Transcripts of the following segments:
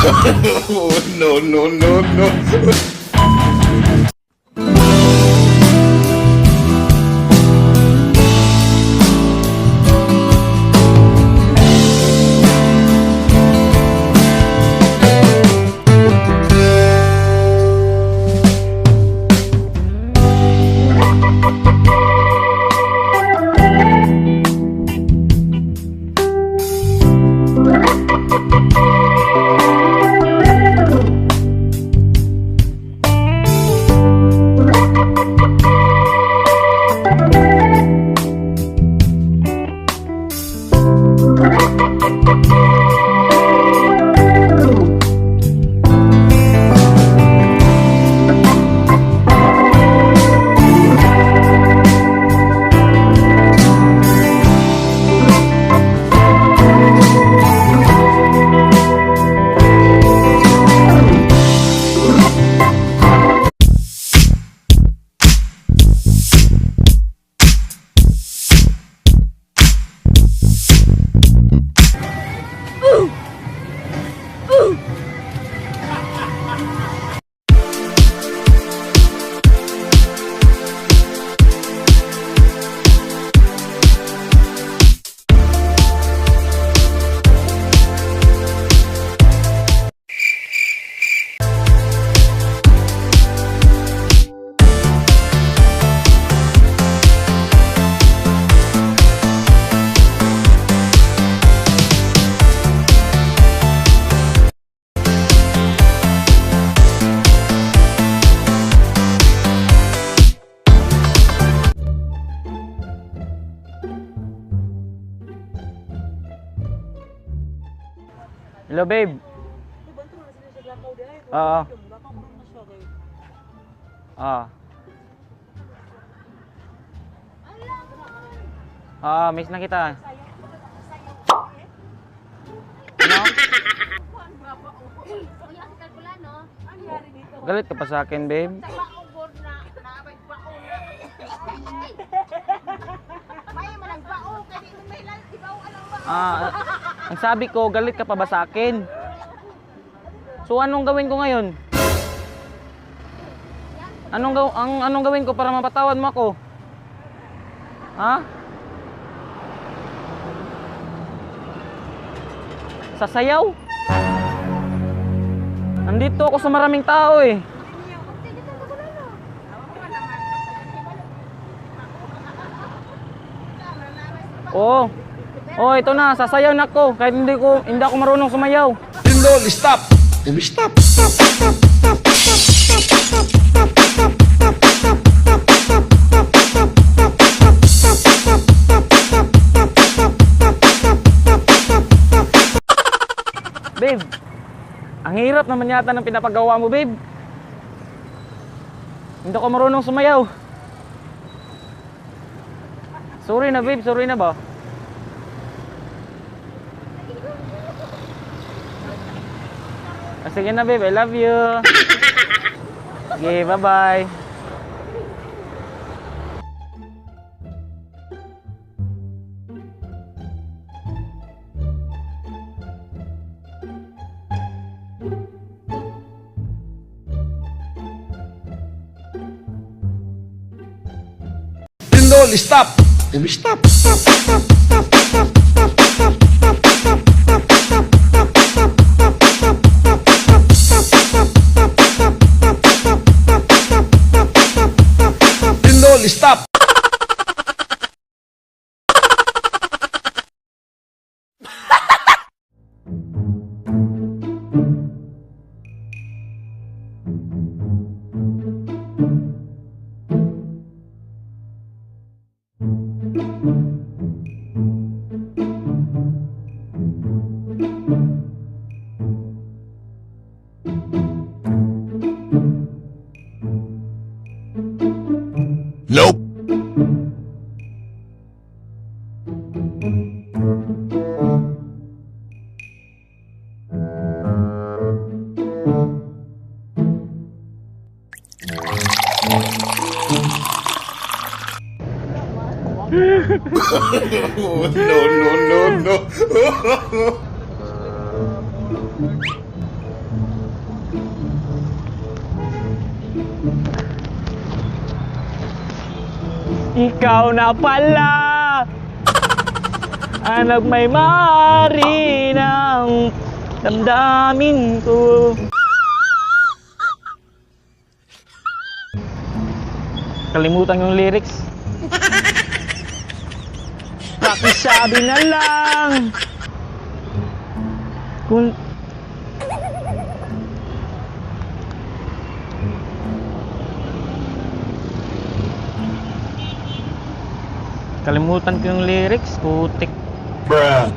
No, no, no, no. Hello, babe. Oo. Miss na kita. Ano? Galit ka pa sa akin, babe. Ang sabi ko, galit ka pa ba sa akin? So anong gawin ko ngayon? Anong gawin ko para mapatawad mo ako? Ha? Sasayaw? Nandito ako sa maraming tao eh. Oo. Oh, ito na, sasayaw na ako kahit hindi ako marunong sumayaw. Lindol, stop! Stop, stop, stop, stop, Babe, ang hirap naman yata ng pinapagawa mo, babe. Hindi ako marunong sumayaw. Sorry na, babe, sorry na ba? Sige na, babe, I love you. Okay, bye-bye. Lindol, stop! Stop, stop, stop, stop, stop, stop, stop, stop, stop. Stop! Nope. No, no, no, no. ikaw na pala ang nagmay-mari ng damdamin ko. Kalimutan yung lyrics. Pakisabi na lang kung kalimutan ko yung lyrics, putik. Bruh.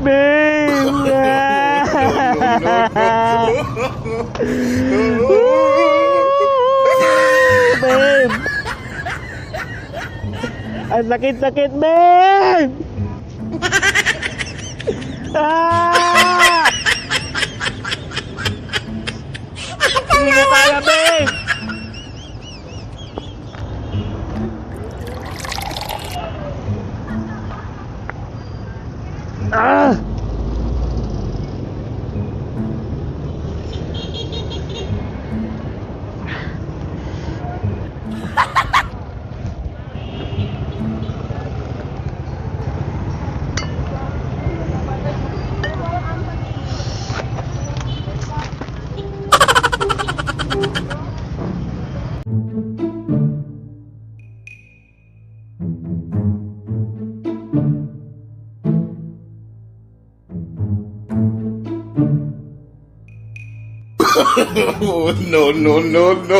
Babe! Babe! Ang sakit-sakit, babe! Ah! Hindi ko kaya, babe! Ah! No, no, no, no.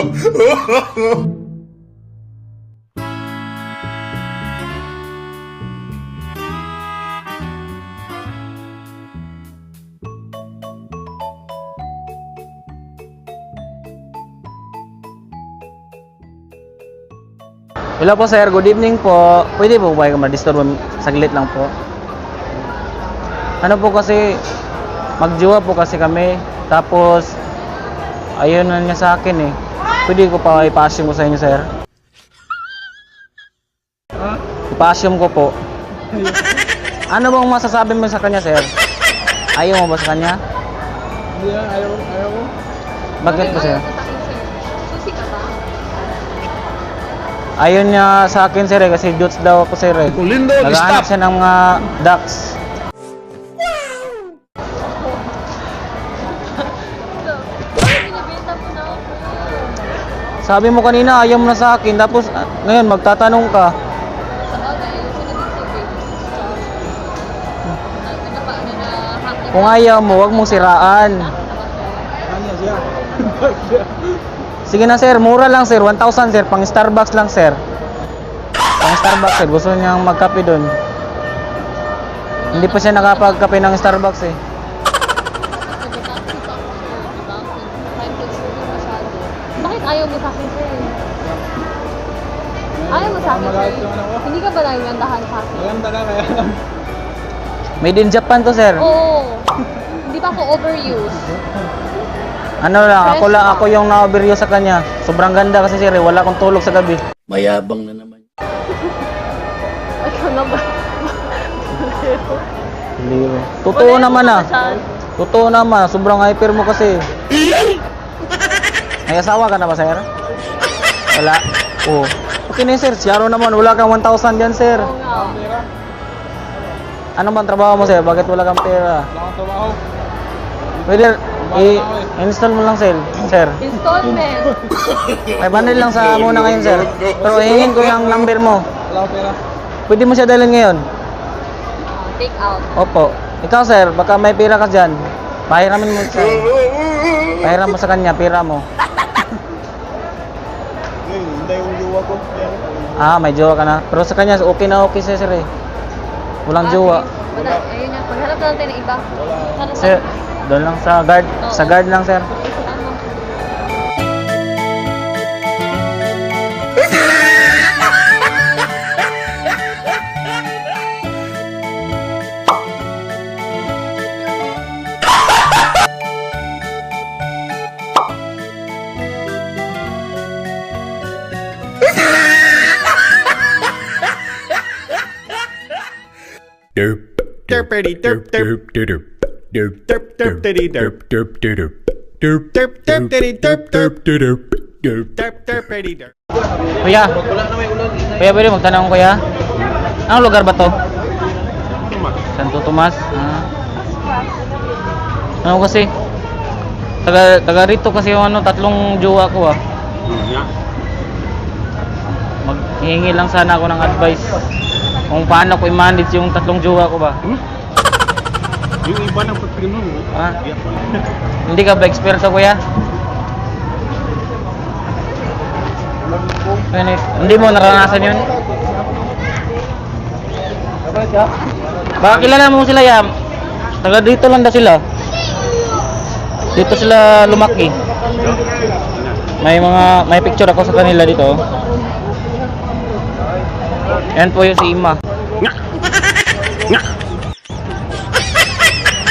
Hello po sir, good evening po. Pwede po ba kayo ma-disturb saglit lang po? Ano po kasi, magjowa po kasi kami. Tapos, ayun na niya sa akin eh. Pwede ko pa ipa-assume ko sa inyo sir? Ipa-assume ko po. Ano bang masasabi mo sa kanya sir? Ayaw mo ba sa kanya? Hindi yan, ayaw ko. Bakit po sir? Susi ka ba? Ayun niya sa akin sir eh, kasi dudes daw ako sir eh. Lindo, Naghahanap stop. siya ng mga ducks. Bakit binibenta mo na ako? Sabi mo kanina ayaw mo na sa akin, tapos ngayon magtatanong ka. Sa bagay, ayun siya naging survey. Happy Kung ayaw mo, wag mong siraan. Ano siya? Sige na sir, mura lang sir, 1,000 sir, pang Starbucks lang sir. Pang Starbucks sir, gusto niyang magkape doon. Hindi pa siya nakapagkape ng Starbucks eh. Bakit ayaw mo sa akin, sir? Ayaw mo sa akin, sir? Magalit yung ano ko. Hindi ka ba naimandahan sa akin? Maganda ka kaya lang. Made in Japan to sir. Oo. Hindi pa ako overused. Ano lang, ako yung na-overuse sa kanya. Sobrang ganda kasi sir, eh, wala akong tulog sa gabi. Mayabang na naman. Ikaw na ba? Hindi. Totoo naman ah. Totoo naman, sobrang hyper mo kasi. May asawa ka na ba sir? Wala? Oo. Okay na yun, sir, siyaro naman, wala kang 1,000 dyan sir. Oo nga. Pera. Ano bang trabaho mo sir? Bakit wala kang pera? Wala akong trabaho. Pwede, i-install mo lang sir. Installment. 500 lang sa muna ngayon sir. Pero hingin ko yung number mo. Wala akong pera. Pwede mo siya dalhin ngayon? Take out. Opo. Ikaw sir, baka may pera ka dyan. Pahiramin mo siya. Pahiram mo sa kanya, pera mo. Hindi yung jowa ko. Ah, may jowa ka na. Pero sa kanya, okay na okay siya sir eh. Walang jowa. Wala. Ayun na. Maghanap na lang tayo ng iba. Hanap Sir, doon lang sa guard. Sa guard lang sir. Ano? Derp, derp, derpity derp derp derp derp derp derp diddy derp derp derp derp derp derp diddy derp derp derp derp derp derpity derp. Kuya. Kuya, pwede magtanong kuya? Anong lugar ba to? Santo Tomas. Ano kasi? Taga rito kasi yung ano, tatlong jowa ko ah. Maghihingi lang sana ako ng advice kung paano ko i-manage yung tatlong jowa ko ba. Yung iba ng pagpinon mo. Ah? Hindi ka ba eksperto kuya? Hindi mo naranasan yun? Baka kilala mo sila ya. Taga dito lang daw sila. Dito sila lumaki. May picture ako sa kanila dito. Yan po yung si Ima.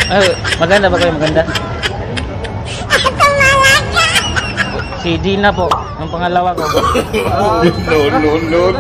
Ay, maganda ba kayo? Maganda? Si Gina po, ang pangalawa ko. No.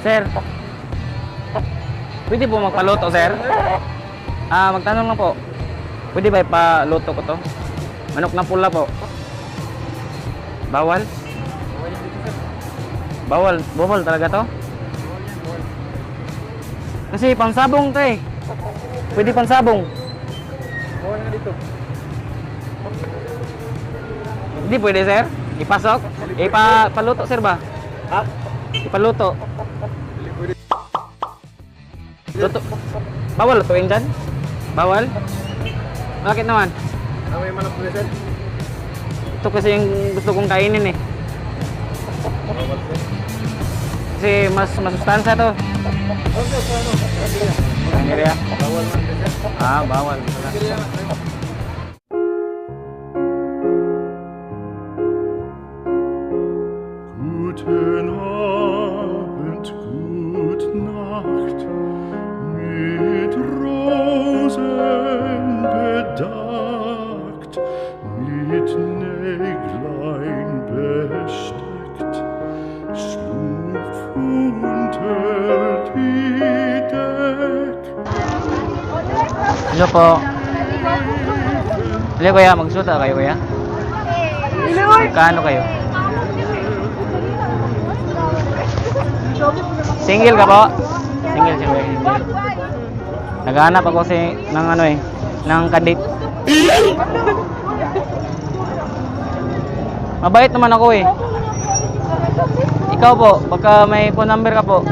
Sir, pwede po magpaluto, sir? Magtanong lang po. Pwede ba ipaluto ko to? Manok na pula po. Bawal? Bawal talaga to? Kasi pansabong to eh. Pwede pansabong. Bawal nga dito. Hindi pwede, sir? Ipasok? Ipaluto, sir ba? Ha? Ipaluto. Luto. Bawal lutuin dyan? Bawal? Bakit naman? May manok na sir. Ito kasi yung gusto kong kainin eh. Kasi mas masustansya to. Ang area. Bawal man sir. Bawal. Guten Abend, gut Nacht, mit Rosen bedeckt, mit Näglein besteckt, schlupf unter die Deck. Hello po. Hello kuya, magsuta kayo kuya? Magkano kayo? Single ka po? Single si kuya. Naghahanap ako ng ano eh, ng kadit. Mabait naman ako eh. Ikaw po, baka may phone number ka po.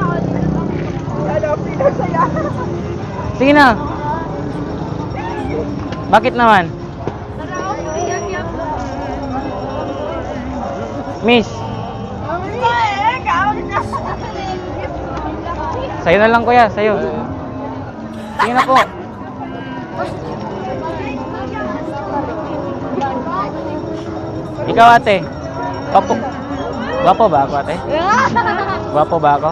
Sige na. Bakit naman? Miss, sa'yo na lang kuya, sa'yo. Sige na po. Ikaw ate, gwapo ba ako ate? Gwapo ba ako?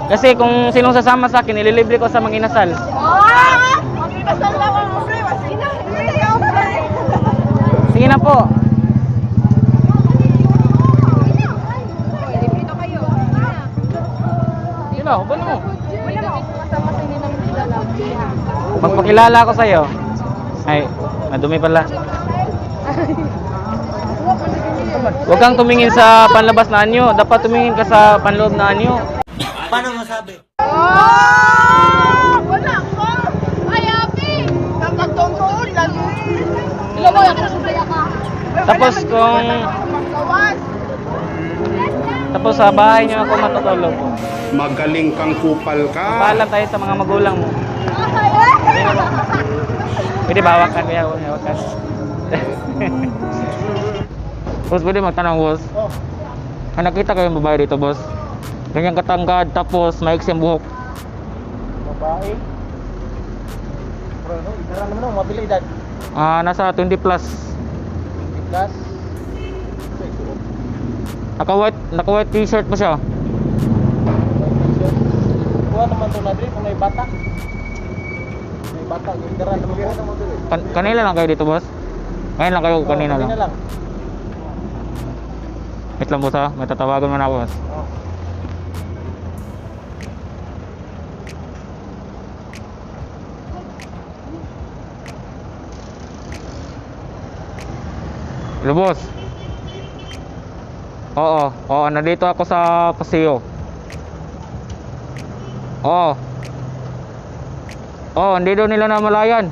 Kasi kung sinong sasama sa akin, ililibre ko sa mga inasal. Sige na po. Sige na, hubad mo. Magpakita Pakilala ko sa'yo. Ay, madumi pala. Huwag kang tumingin sa panlabas na anyo. Dapat tumingin ka sa panloob na anyo. Wala ko! Ay, Abi! Nagkatungkol lang. Sila mo, ako nasubaya ka. Tapos sa bahay niyo ako matutulog. Magaling kang kupal ka. Paalam tayo sa mga magulang mo. Pwede ba hawakan kuya? Hawakan. Boss, pwede magtanong boss? May nakita ko yung babae dito boss. Ganyan katangkad tapos maiksi ang buhok. Babae. Bro, no? Idara naman ako, mabili edad. Nasa 20 plus. Plus. Naka-white t-shirt pa siya. Kuha naman ito na dito kung may bata. May bata, idara naman po. Kanina lang kayo dito boss? Ngayon lang kayo, kanina lang. Kanina lang. Wait lang boss ha, may tatawagan mo na ako boss. Hello boss. Oo, nandito ako sa Paseo. Hindi daw nila namalayan.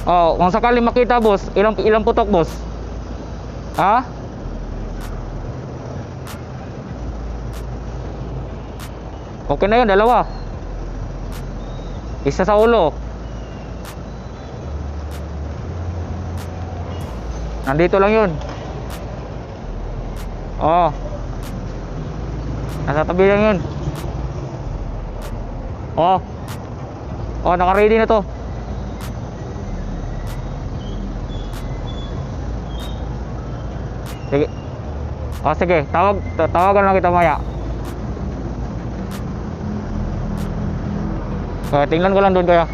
Kung sakali makita boss, ilang putok boss? Ha? Okay na yun, dalawa. Isa sa ulo. Nandito lang yun. Nasa tabi lang yun. Naka-ready na to. Sige. Sige, tawagan lang kita maya. Tingnan ko lang doon kaya.